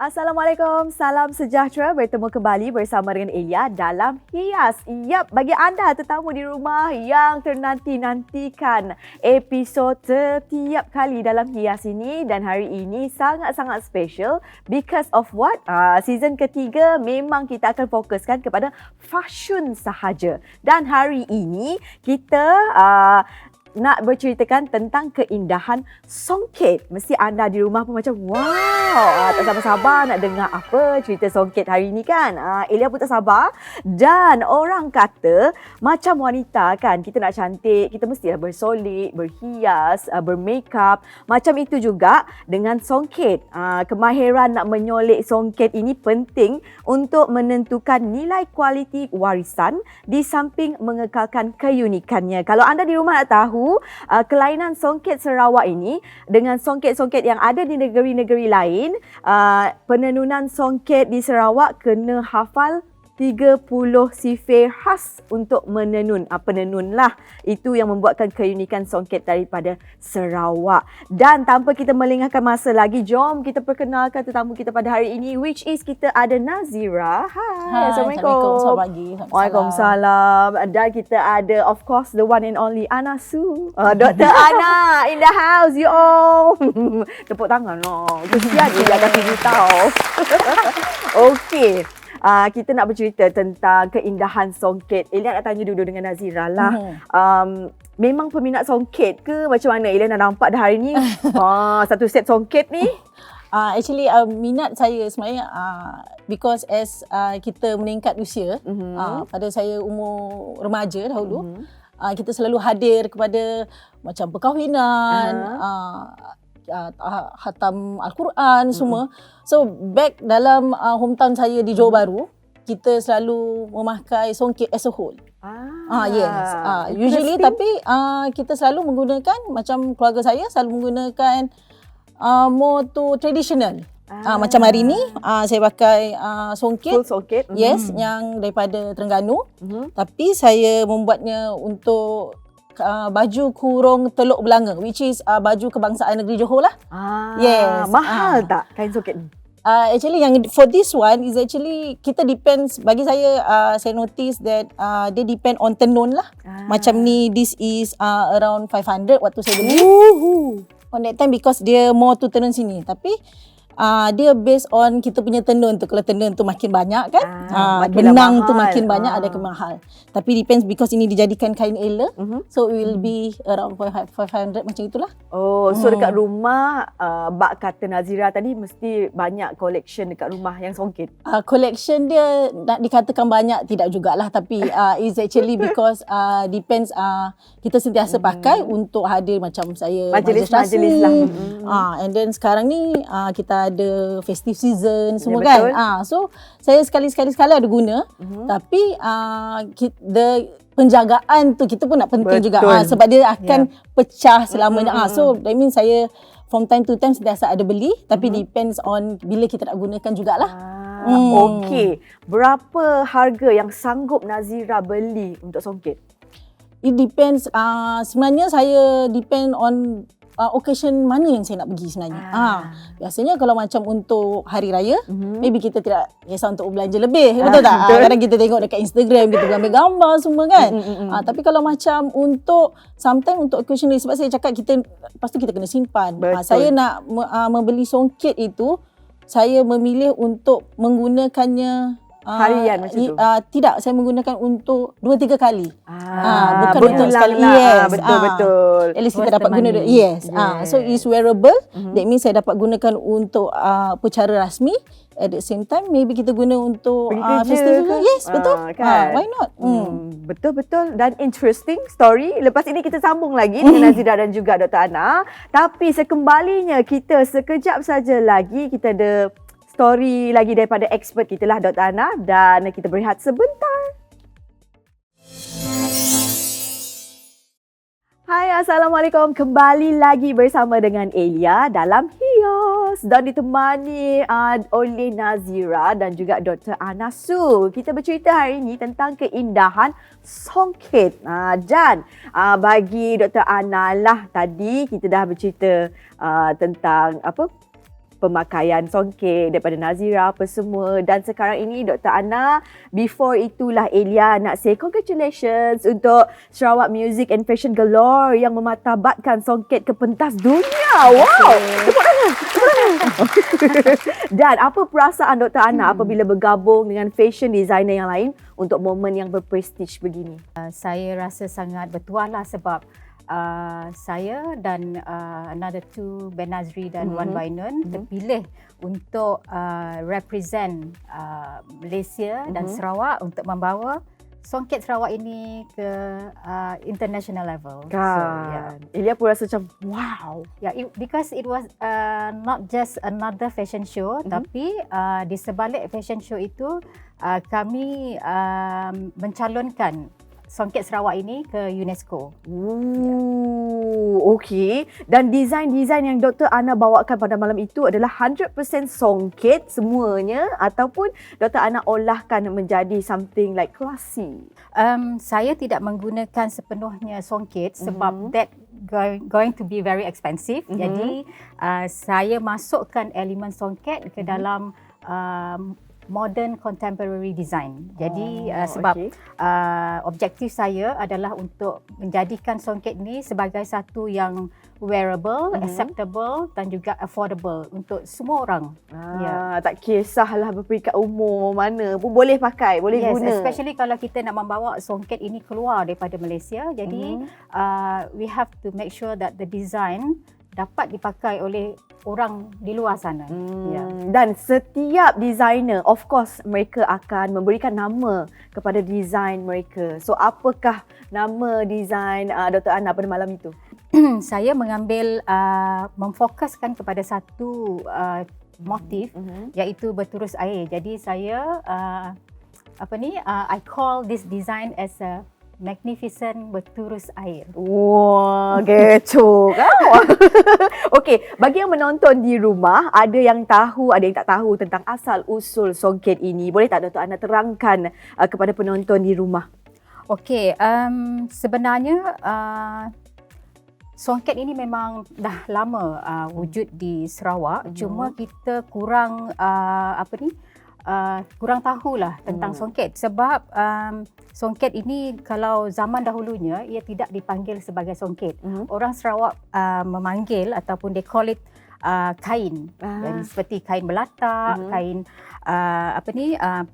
Assalamualaikum, salam sejahtera. Bertemu kembali bersama dengan Elia dalam Hias. Yap, bagi anda tetamu di rumah yang ternanti-nantikan episod setiap kali dalam Hias ini, dan hari ini sangat-sangat special because of what? Season ketiga memang kita akan fokuskan kepada fashion sahaja. Dan hari ini kita nak berceritakan tentang keindahan songket. Mesti anda di rumah pun macam wow, tak sabar-sabar nak dengar apa cerita songket hari ni kan. Elia pun tak sabar. Dan orang kata macam wanita kan, kita nak cantik, kita mestilah bersolek, berhias, bermakeup. Macam itu juga dengan songket. Kemahiran nak menyolek songket ini penting untuk menentukan nilai kualiti warisan di samping mengekalkan keunikannya. Kalau anda di rumah nak tahu kelainan songket Sarawak ini dengan songket-songket yang ada di negeri-negeri lain, penenunan songket di Sarawak kena hafal 30 sifir khas untuk menenun. Penenun lah. Itu yang membuatkan keunikan songket daripada Sarawak. Dan tanpa kita melengahkan masa lagi, jom kita perkenalkan tetamu kita pada hari ini, which is kita ada Nazira. Hai. Assalamualaikum. Selamat pagi. Waalaikumsalam. Dan kita ada of course the one and only Ana Su. Dr. Ana in the house, you all. Tepuk tangan lah. Kesian dia kasi you tahu. Okey. Kita nak bercerita tentang keindahan songket. Elia nak tanya dulu dengan Nazira lah. Memang peminat songket ke? Macam mana Elia nak nampak dah hari ni? Satu set songket ni. Actually, minat saya sebenarnya because as kita meningkat usia, pada saya umur remaja dahulu, kita selalu hadir kepada macam perkahwinan, khatam Al-Quran semua. So back dalam hometown saya di Johor Bahru, kita selalu memakai songket as a whole. Yes. Usually tapi kita selalu menggunakan, macam keluarga saya selalu menggunakan more to traditional. Macam hari ni saya pakai songket. Full songket. Yes, yang daripada Terengganu. Tapi saya membuatnya untuk baju kurung Teluk Belanga, which is baju kebangsaan negeri Johor lah. Yes. Mahal tak kain songket ni? Actually yang for this one is actually kita depends, bagi saya saya notice that dia depend on tenun lah. Macam ni this is around 500 waktu saya beli. On that time because dia more to tenun sini, tapi dia based on kita punya tenun tu. Kalau tenun tu makin banyak kan, benang tu makin banyak, ada kemahal. Tapi depends because ini dijadikan kain ela, so it will be around 500 macam itulah. So dekat rumah, bak kata Nazira tadi mesti banyak collection dekat rumah yang songket. Collection dia nak dikatakan banyak tidak jugalah, tapi is actually because depends, kita sentiasa pakai untuk hadir macam saya majlis lah. And then sekarang ni kita ada festive season semua kan. So saya sekali-sekala ada guna, tapi penjagaan tu kita pun nak penting juga, sebab dia akan pecah selamanya. So that means saya from time to time sentiasa ada beli, tapi depends on bila kita nak gunakan jugalah. Okey. Berapa harga yang sanggup Nazira beli untuk songket? It depends. Sebenarnya saya depend on occasion mana yang saya nak pergi sebenarnya. Biasanya kalau macam untuk hari raya, maybe kita tidak kisah untuk belanja lebih, betul tak? Kadang kita tengok dekat Instagram, kita ambil gambar semua kan. Tapi kalau macam untuk sometimes untuk occasion ni, sebab saya cakap kita lepas tu kita kena simpan. Saya nak membeli songket itu, saya memilih untuk menggunakannya harian macam tu? Tidak, saya menggunakan untuk 2-3 kali. Bukan untuk sekali. Lah. Yes. Betul. At least kita dapat guna. Yes. So it's wearable. That means saya dapat gunakan untuk percara rasmi. At the same time, maybe kita guna untuk festival. Yes, betul. Kan? Why not? Betul-betul. Dan interesting story. Lepas ini kita sambung lagi dengan Nazira dan juga Dr. Ana. Tapi sekembalinya kita sekejap saja lagi, kita ada story lagi daripada expert kita lah, Dr. Ana, dan kita berehat sebentar. Hai, Assalamualaikum. Kembali lagi bersama dengan Elia dalam Hias dan ditemani oleh Nazira dan juga Dr. Ana Su. Kita bercerita hari ini tentang keindahan songket. Dan bagi Dr. Ana lah, tadi kita dah bercerita tentang apa? pemakaian songket daripada Nazira apa semua. Dan sekarang ini Dr. Ana, before itulah Elia nak say congratulations untuk Sarawak Music and Fashion Galore yang memartabatkan songket ke pentas dunia. Wow! Tepuk tangan! Dan apa perasaan Dr. Ana apabila bergabung dengan fashion designer yang lain untuk momen yang berprestij begini? Saya rasa sangat bertuah lah sebab saya dan another two, Ben Nazri dan Wan Bainon terpilih untuk represent Malaysia dan Sarawak untuk membawa songket Sarawak ini ke international level. Kan. Elia pun rasa macam wow. Because it was not just another fashion show, tapi di sebalik fashion show itu kami mencalonkan songket Sarawak ini ke UNESCO. Okey. Dan design-design yang Dr. Ana bawakan pada malam itu adalah 100% songket semuanya ataupun Dr. Ana olahkan menjadi something like classy? Saya tidak menggunakan sepenuhnya songket sebab that going to be very expensive. Jadi saya masukkan elemen songket ke dalam modern contemporary design. Jadi sebab objektif saya adalah untuk menjadikan songket ni sebagai satu yang wearable, acceptable dan juga affordable untuk semua orang. Tak kisahlah berperingkat umur mana pun boleh pakai, boleh guna. Especially kalau kita nak membawa songket ini keluar daripada Malaysia. Jadi we have to make sure that the design dapat dipakai oleh orang di luar sana. Dan setiap designer, of course, mereka akan memberikan nama kepada design mereka. So, apakah nama design Dr. Ana pada malam itu? Saya mengambil, memfokuskan kepada satu motif, iaitu berturus air. Jadi saya, I call this design as a magnificent berturus air. Wah, kecoh kan? Okey, bagi yang menonton di rumah, ada yang tahu, ada yang tak tahu tentang asal usul songket ini. Boleh tak Dr. Ana terangkan kepada penonton di rumah? Okey, sebenarnya songket ini memang dah lama wujud di Sarawak. Cuma kita kurang kurang tahulah tentang songket sebab songket ini kalau zaman dahulunya ia tidak dipanggil sebagai songket. Orang Sarawak memanggil ataupun they call it kain. Jadi seperti kain belatak, kain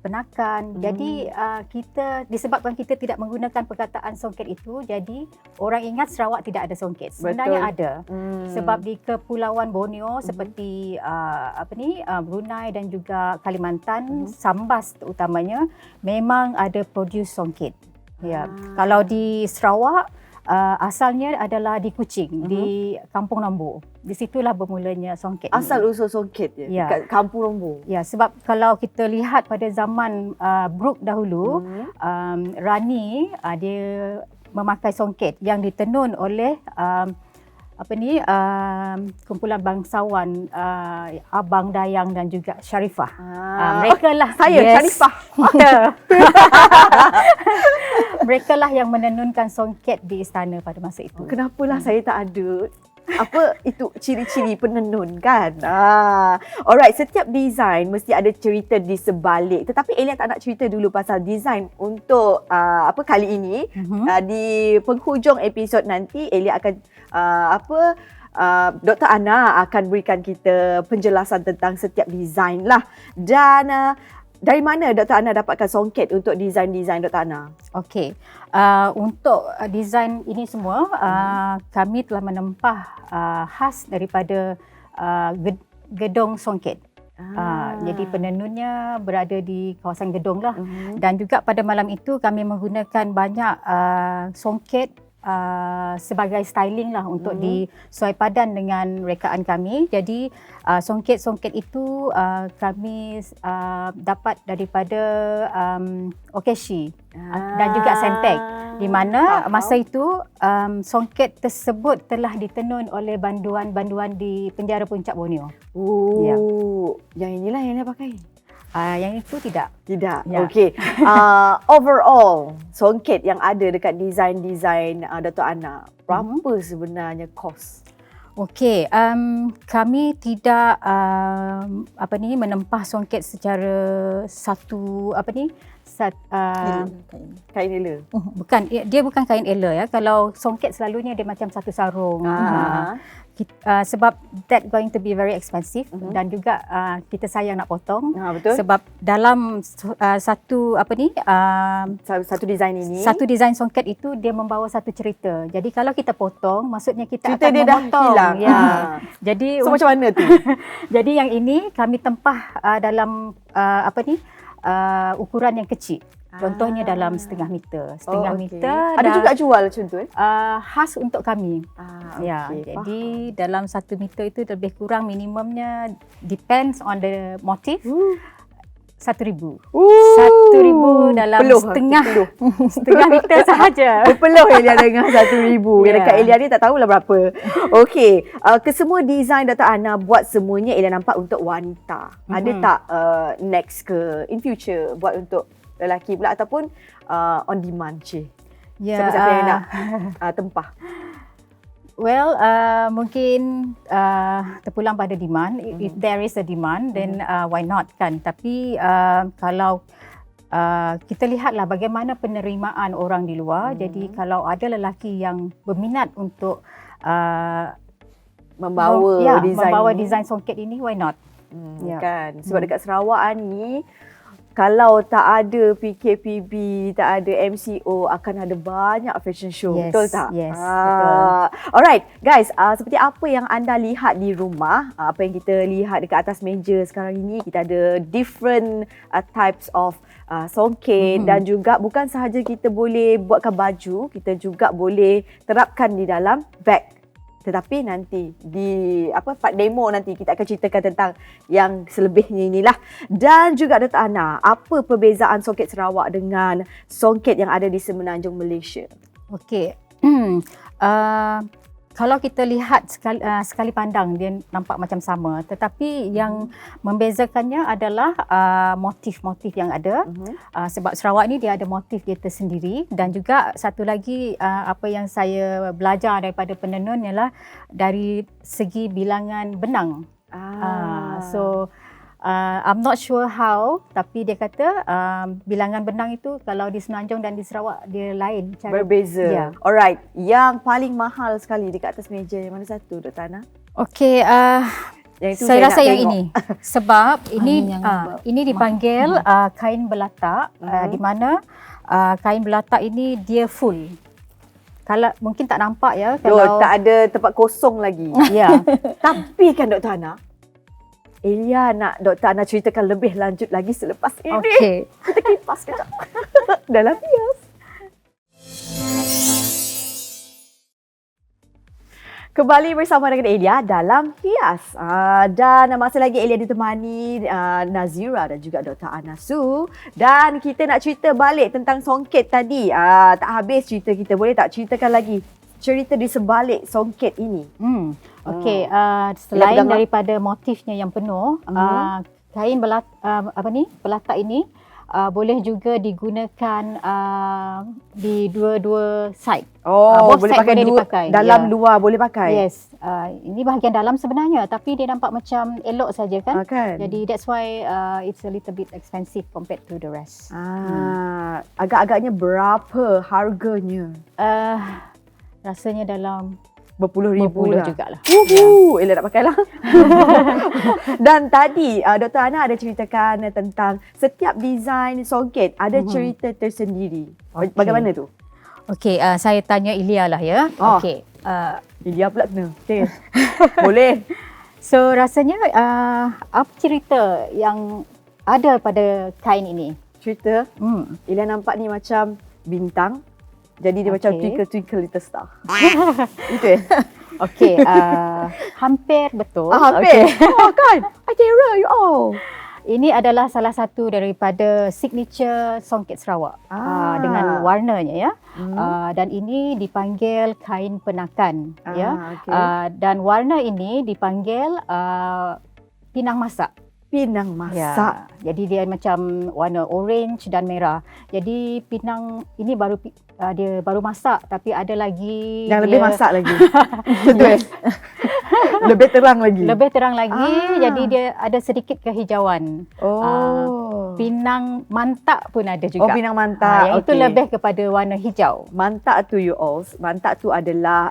penakan. Jadi kita disebabkan kita tidak menggunakan perkataan songket itu, jadi orang ingat Sarawak tidak ada songket. Sebenarnya ada. Sebab di Kepulauan Borneo seperti Brunei dan juga Kalimantan, Sambas terutamanya memang ada produce songket. Kalau di Sarawak asalnya adalah di Kuching, di Kampung Nombor. Di situlah bermulanya songket. Asal usul songket kat Kampung Nombor. Ya, sebab kalau kita lihat pada zaman Brooke dahulu, Rani dia memakai songket yang ditenun oleh kumpulan bangsawan Abang Dayang dan juga Sharifah. Mereka lah Sharifah. Mereka lah yang menenunkan songket di istana pada masa itu. Kenapalah saya tak ada apa itu ciri-ciri penenun kan? Alright, setiap design mesti ada cerita di sebalik. Tetapi Elia tak nak cerita dulu pasal design untuk kali ini. Di penghujung episod nanti Elia akan Dr. Ana akan berikan kita penjelasan tentang setiap design lah. Dan dari mana Dr. Ana dapatkan songket untuk design-design Dr. Ana? Okey. Untuk design ini semua, kami telah menempah khas daripada gedung songket. Jadi penenunnya berada di kawasan gedung lah. Dan juga pada malam itu kami menggunakan banyak songket sebagai styling lah untuk disuai padan dengan rekaan kami. Jadi songket-songket itu kami dapat daripada Okeshi dan juga Sentek, di mana masa itu songket tersebut telah ditenun oleh banduan-banduan di penjara Puncak Borneo. Yang inilah yang dia pakai. Yang itu tidak. Tidak. Ya. Okey. Overall, songket yang ada dekat design-design Dato' Ana, berapa sebenarnya kos? Okey, kami tidak menempah songket secara satu Kain ela. bukan, dia bukan kain ela ya. Kalau songket selalunya dia macam satu sarung. Sebab that going to be very expensive dan juga kita sayang nak potong. Betul. Sebab dalam satu Satu design ini. satu design songket itu dia membawa satu cerita. Jadi kalau kita potong, maksudnya kita cerita akan dia dah memotong. hilang. Ya. Jadi So macam mana tu? jadi yang ini kami tempah dalam ukuran yang kecil. Contohnya dalam setengah meter. Setengah meter. Ada juga jual macam tu khas untuk kami. Ya, okay, jadi dalam 1 meter itu lebih kurang minimumnya depends on the motif. 1,000. 1,000 dalam setengah meter sahaja. Berpeluh Elia dengan 1,000. Yang dekat Elia ni tak tahulah berapa. Okey, kesemua design Dr. Ana buat semuanya Elia nampak untuk wanita. Ada tak next ke in future buat untuk lelaki pula ataupun on demand siapa-siapa yang nak tempah? Well, mungkin terpulang pada demand. If there is a demand, then why not kan? Tapi kalau kita lihatlah bagaimana penerimaan orang di luar. Jadi kalau ada lelaki yang berminat untuk membawa design songket ini, why not? Kan? Sebab dekat Sarawak ni, kalau tak ada PKPB, tak ada MCO, akan ada banyak fashion show. Yes, betul tak? Yes, betul. Alright, guys, seperti apa yang anda lihat di rumah, apa yang kita lihat dekat atas meja sekarang ini, kita ada different types of songket dan juga bukan sahaja kita boleh buatkan baju, kita juga boleh terapkan di dalam beg. Tetapi nanti di part demo nanti kita akan ceritakan tentang yang selebihnya inilah. Dan juga Dr. Ana, apa perbezaan songket Sarawak dengan songket yang ada di Semenanjung Malaysia? Okey. Kalau kita lihat sekali pandang dia nampak macam sama, tetapi yang membezakannya adalah motif-motif yang ada. Sebab Sarawak ni dia ada motif dia tersendiri dan juga satu lagi apa yang saya belajar daripada penenun ialah dari segi bilangan benang. So I'm not sure how, tapi dia kata bilangan benang itu kalau di Semenanjung dan di Sarawak dia lain cara. Berbeza. Yeah. Alright, yang paling mahal sekali dekat atas meja yang mana satu, Dr. Ana? Okey, saya rasa yang ini. Sebab ini dipanggil kain belatak, di mana kain belatak ini dia full. Kalau mungkin tak nampak ya, kalau tak ada tempat kosong lagi. Ya. Tapi kan Dr. Ana, Elia nak Dr. Ana ceritakan lebih lanjut lagi selepas ini. Okey. Kita kipas kejap. Dalam hias. Kembali bersama dengan Elia dalam hias. Dan masih lagi Elia ditemani Nazira dan juga Dr. Ana Su. Dan kita nak cerita balik tentang songket tadi. Tak habis cerita kita. Boleh tak ceritakan lagi cerita di sebalik songket ini? Okey, selain daripada motifnya yang penuh, kain belatak ini boleh juga digunakan di dua-dua side. Boleh pakai dua, dalam luar boleh pakai. Yes, ini bahagian dalam sebenarnya, tapi dia nampak macam elok saja kan. Kan? Jadi that's why it's a little bit expensive compared to the rest. Agak-agaknya berapa harganya? Rasanya dalam berpuluh-ribu lah. Jugalah. Elah nak pakai lah. Dan tadi Dr. Ana ada ceritakan tentang setiap design songket ada cerita tersendiri. Okay. Bagaimana tu? Okey, saya tanya Ilya lah ya. Okey. Ilya pula kena. Okay. Boleh. So rasanya apa cerita yang ada pada kain ini? Cerita? Ilya nampak ni macam bintang. Jadi dia macam twinkle little star. Itu Okey, hampir betul. Hampir. Kan? I kira you all. Ini adalah salah satu daripada signature songket Sarawak dengan warnanya ya. Dan ini dipanggil kain penakan ya. Dan warna ini dipanggil pinang masak. Pinang masak. Ya, jadi dia macam warna orange dan merah. Jadi pinang ini dia baru masak, tapi ada lagi Yang lebih masak lagi. Betul. Lebih terang lagi. Lebih terang lagi, jadi dia ada sedikit kehijauan. Pinang mantak pun ada juga. Oh, pinang mantak. Yang itu lebih kepada warna hijau. Mantak tu mantak tu adalah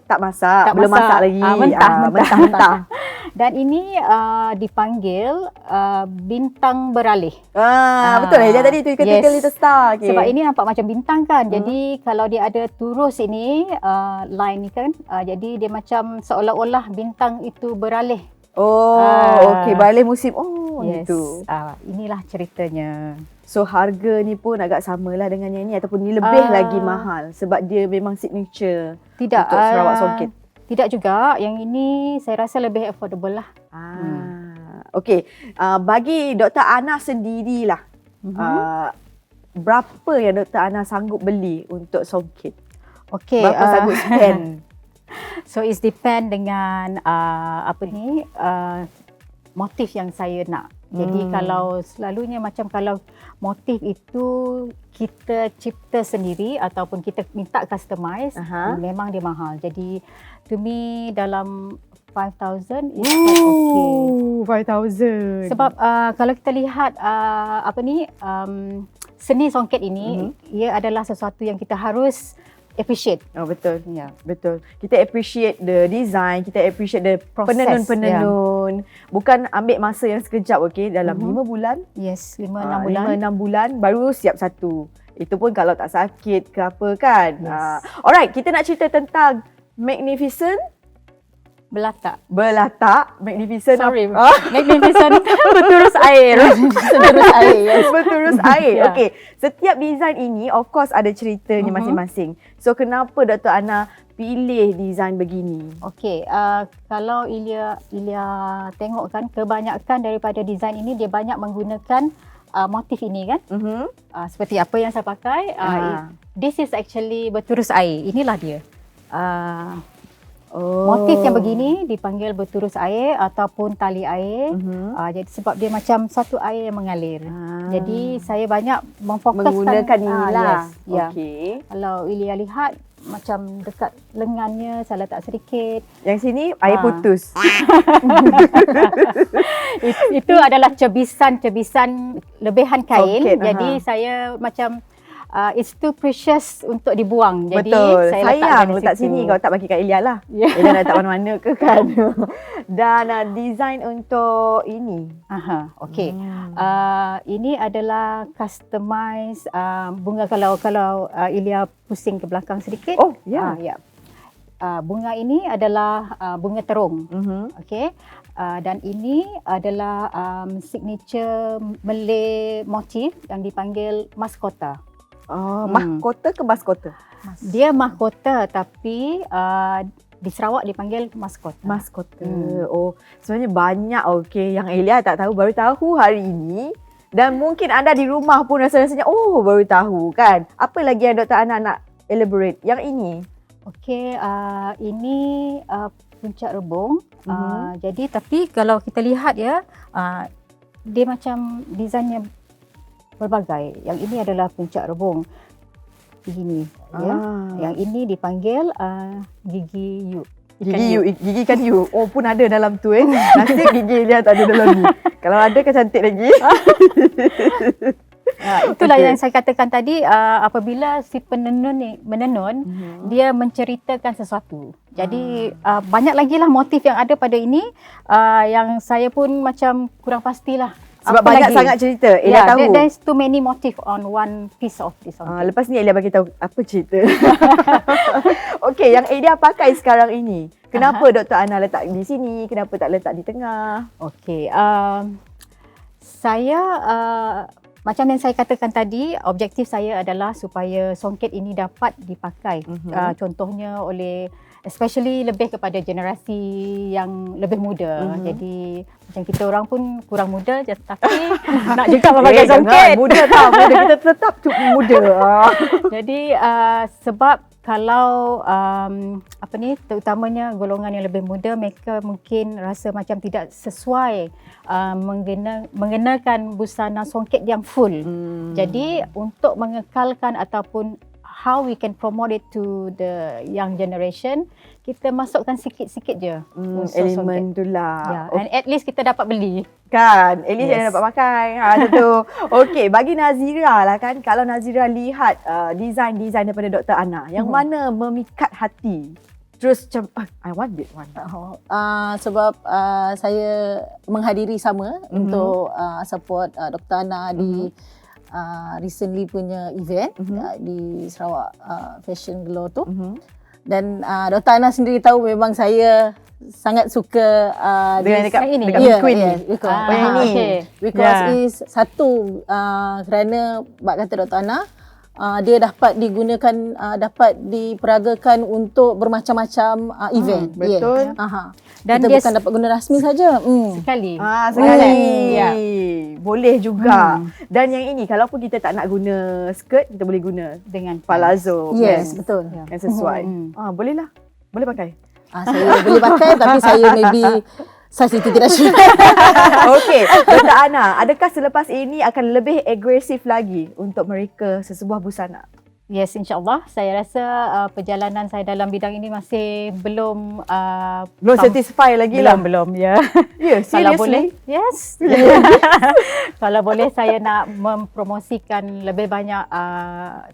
tak masak, belum masak. masak lagi. Mentah. Dan ini dipanggil bintang beralih. Betul lah. Dia tadi tu ketika Little Star. Sebab ini nampak macam bintang kan. Jadi kalau dia ada turus ini, line ni kan, jadi dia macam seolah-olah bintang itu beralih. Okey, beralih musim. Gitu. Inilah ceritanya. So harga ni pun agak samalah dengan yang ni ataupun ni lebih lagi mahal sebab dia memang signature tidak, untuk Sarawak Songket. Tidak juga. Yang ini saya rasa lebih affordable lah. Okey, bagi Dr. Ana sendirilah, berapa yang Dr. Ana sanggup beli untuk Songket? Okey, berapa sanggup spend? So it's depend dengan motif yang saya nak. Jadi kalau selalunya macam kalau motif itu kita cipta sendiri ataupun kita minta customize, memang dia mahal. Jadi to me dalam 5,000 is quite okay. 5,000. Sebab kalau kita lihat seni songket ini, ia adalah sesuatu yang kita harus appreciate. Betul. Ya, betul. Kita appreciate the design, kita appreciate the penenun-penenun. Bukan ambil masa yang sekejap, dalam 5 bulan. Yes, 5-6 bulan. 5-6 bulan baru siap satu. Itu pun kalau tak sakit ke apa kan. Yes. Alright, kita nak cerita tentang Magnificent Belatak. Magnificent. Sorry. Magnificent berturus air. Berturus air. Okey. Setiap design ini of course ada ceritanya masing-masing. So kenapa Dr. Ana pilih design begini? Okey, kalau Ilya tengok kan, kebanyakan daripada design ini dia banyak menggunakan motif ini kan. Seperti apa yang saya pakai. This is actually berturus air. Inilah dia. Motif yang begini dipanggil berturus air ataupun tali air. Jadi sebab dia macam satu air yang mengalir. Jadi saya banyak memfokuskan menggunakan inilah. Okey. Kalau Ilya lihat macam dekat lengannya saya letak sedikit. Yang sini air putus. Itu adalah cebisan lebihan kain. Songket, jadi saya macam it's too precious untuk dibuang. Jadi betul. saya sayang letak sini, kalau tak bagi Kak Ilya lah. Ilya nak letak mana-mana ke kan. Dan design untuk ini. Okey. Ini adalah customize bunga. Kalau Ilya pusing ke belakang sedikit. Ya. Bunga ini adalah bunga terung. Okey. Dan ini adalah signature Malay motif yang dipanggil mahkota. Mahkota ke maskota? Dia mahkota tapi di Sarawak dipanggil mahkota. Mahkota. Sebenarnya banyak yang Ilya tak tahu, baru tahu hari ini. Dan mungkin anda di rumah pun rasa-rasanya baru tahu kan. Apa lagi yang Dr. Ana nak elaborate? Yang ini. Okey, ini puncak rebung. Jadi tapi kalau kita lihat ya, dia macam desainnya berbagai. Yang ini adalah puncak rebung. Begini. Ya. Yang ini dipanggil gigi you. Gigi kan you. Pun ada dalam tu Nasib gigi dia tak ada dalam ni. Kalau ada kan cantik lagi. Itulah yang saya katakan tadi, apabila si menenun dia menceritakan sesuatu. Jadi banyak lagi lah motif yang ada pada ini yang saya pun macam kurang pastilah. Sebab apa banyak lagi? Sangat cerita. Ilya tahu. There's too many motif on one piece of this. Lepas ni Ilya bagi tahu apa cerita. Okey, yang Ilya pakai sekarang ini. Kenapa Dr. Ana letak di sini? Kenapa tak letak di tengah? Okey, saya macam yang saya katakan tadi, objektif saya adalah supaya songket ini dapat dipakai. Contohnya oleh especially lebih kepada generasi yang lebih muda. Jadi macam kita orang pun kurang muda tapi nak juga memakai songket. Muda tau, muda kita tetap muda. Jadi sebab kalau terutamanya golongan yang lebih muda, mereka mungkin rasa macam tidak sesuai mengenakan busana songket yang full. Jadi untuk mengekalkan ataupun how we can promote it to the young generation, kita masukkan sikit-sikit je elemen tu lah. Yeah. And at least kita dapat beli. Kan, at least yang dapat pakai. Tentu. Okey, bagi Nazira lah kan, kalau Nazira lihat design-design daripada Dr. Ana, yang mana memikat hati? Terus macam, I want this one. Sebab saya menghadiri sama untuk support Dr. Ana di recently punya event di Sarawak Fashion Glow tu. Dan Dr. Ana sendiri tahu memang saya sangat suka dengan dekat Queen ni. Yang ni. Because is satu kerana bak kata Dr. Ana, dia dapat digunakan, dapat diperagakan untuk bermacam-macam event. Betul. Dan kita dia bukan dapat guna rasmi saja. Sekali. Sekali. Ya. Boleh juga. Dan yang ini, kalaupun kita tak nak guna skirt, kita boleh guna Dengan palazzo. Yes, betul. Yang sesuai. Boleh lah. Boleh pakai. Saya boleh pakai tapi saya maybe size itu tidak sure. Okey, Dr. Ana, adakah selepas ini akan lebih agresif lagi untuk mereka sesebuah busana? Yes, insyaAllah. Saya rasa perjalanan saya dalam bidang ini masih belum satisfy lagi lah. Belum, ya. Ya, Kalau seriously? boleh, yes. Kalau boleh saya nak mempromosikan lebih banyak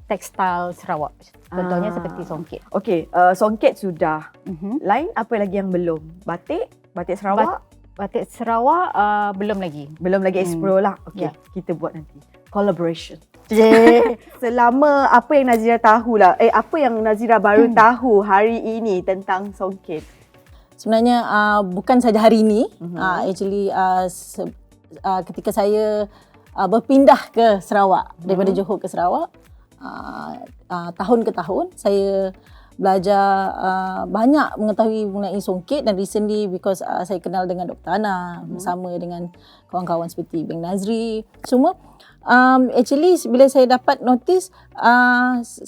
tekstil Sarawak. Contohnya seperti songket. Okey, songket sudah. Lain apa lagi yang belum? Batik Sarawak? Batik Sarawak belum lagi. Belum lagi explore lah. Okey, Ya. kita buat nanti. Collaboration. Selama apa yang Nazira tahu lah, apa yang Nazira baru tahu hari ini tentang songket? Sebenarnya bukan saja hari ini, actually ketika saya berpindah ke Sarawak, daripada Johor ke Sarawak, tahun ke tahun saya belajar banyak mengetahui mengenai songket. Dan recently because saya kenal dengan Dr. Ana bersama dengan kawan-kawan seperti Beng Nazri semua, actually bila saya dapat notice,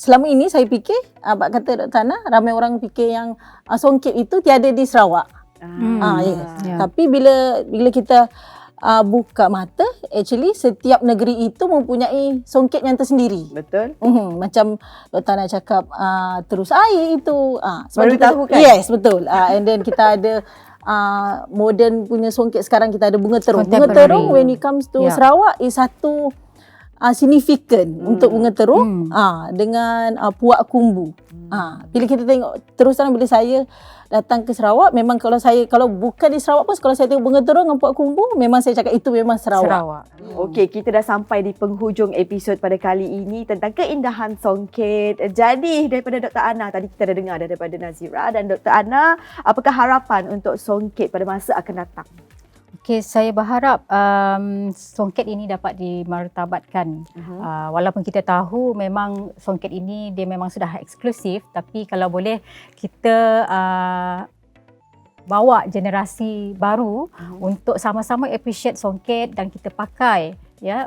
selama ini saya fikir, abang kata Dr. Ana, ramai orang fikir yang songket itu tiada di Sarawak. Yeah. Tapi bila kita buka mata, actually setiap negeri itu mempunyai songket yang tersendiri. Betul. Macam Dr. Ana cakap, terus air itu. Baru tahu kan? Yes, betul. And then kita ada modern punya songket sekarang, kita ada bunga terung. Bunga terung when it comes to Sarawak is satu signifikan untuk bunga terung dengan puak kumbu. Bila kita tengok, terus terang bila saya datang ke Sarawak, memang kalau bukan di Sarawak pun, kalau saya tengok bunga terung dengan puak kumbu, memang saya cakap itu memang Sarawak. Okey, kita dah sampai di penghujung episod pada kali ini tentang keindahan songket. Jadi daripada Dr. Ana, tadi kita dah dengar daripada Nazira dan Dr. Ana, apakah harapan untuk songket pada masa akan datang? Okey, saya berharap songket ini dapat dimartabatkan. Walaupun kita tahu memang songket ini dia memang sudah eksklusif, tapi kalau boleh kita bawa generasi baru untuk sama-sama appreciate songket dan kita pakai, ya,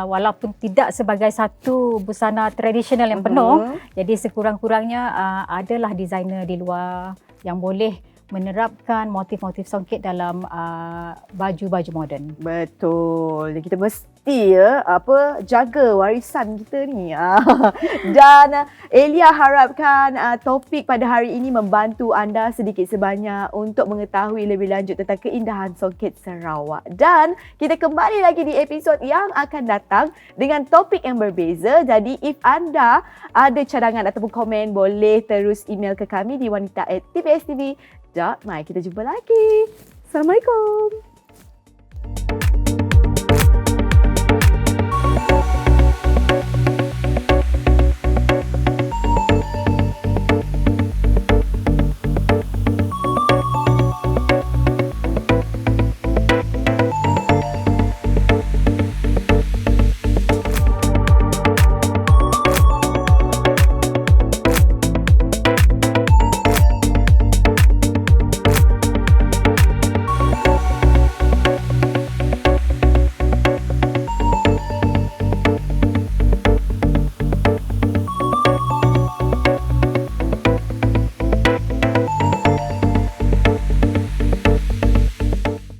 walaupun tidak sebagai satu busana tradisional yang penuh. Jadi sekurang-kurangnya adalah designer di luar yang boleh menerapkan motif-motif songket dalam baju-baju moden. Betul. Kita mesti jaga warisan kita ni. Dan Elia harapkan topik pada hari ini membantu anda sedikit sebanyak untuk mengetahui lebih lanjut tentang keindahan songket Sarawak. Dan kita kembali lagi di episod yang akan datang dengan topik yang berbeza. Jadi if anda ada cadangan ataupun komen, boleh terus email ke kami di wanita@tbstv.my. Kita jumpa lagi. Assalamualaikum.